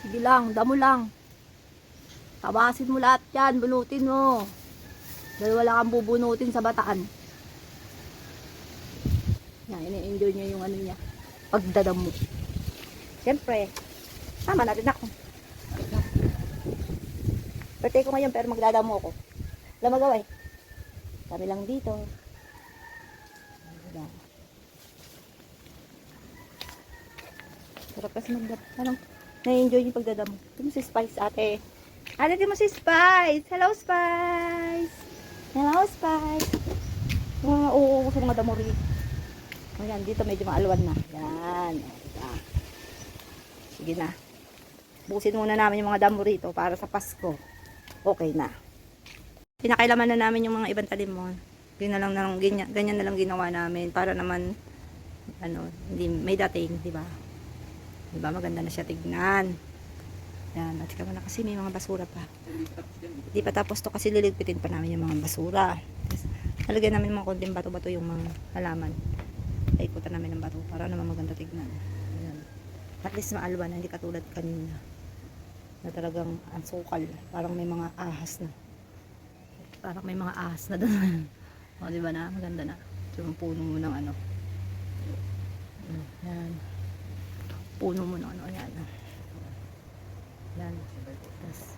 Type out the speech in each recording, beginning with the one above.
Sige lang, damo lang. Tabasin mo lahat yan, bunutin mo. Dahil wala kang bubunutin sa bataan. Yan, ini-enjoy niya yung ano niya. Pagdadamo. Siyempre, tama na rin ako. Birthday ko ngayon pero magdadamo ako. Wala magawa eh. Kami lang dito. Yan. Sarap kasi magdadamo. Anong, na-enjoy yung pagdadamo. Ito mo si Spice ate. Ate, ito mo si Spice. Hello Spice. Hello Spice. Oo, sa mga damo rin. Ayan, dito medyo maalwan na. Yan. Sige na. Busin muna namin yung mga damo rito para sa Pasko. Okay na. Pinakailaman na namin yung mga ibang talimon. Ganyan na lang ginawa namin para naman ano, hindi may dating, di ba? Di ba maganda na siya tignan. Yan, at saka na kasi may mga basura pa. Di pa tapos to kasi liligpitin pa namin yung mga basura. Halagyan namin mga konting bato-bato yung mga halaman. Ikutan namin ng bato para naman maganda tignan. Ayan. At least maalwan na, hindi katulad kanina na talagang ansukal. Parang may mga ahas na. Parang may mga ahas na doon. O diba na, maganda na. Yung puno mo ng ano. Ayan. Puno mo ng ano. Ayan. Ayan. Tapos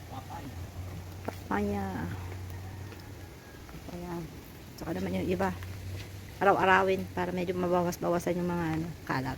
papaya. Papaya. Tsaka naman yung iba araw-arawin para medyo mabawas-bawasan yung mga ano, kalat.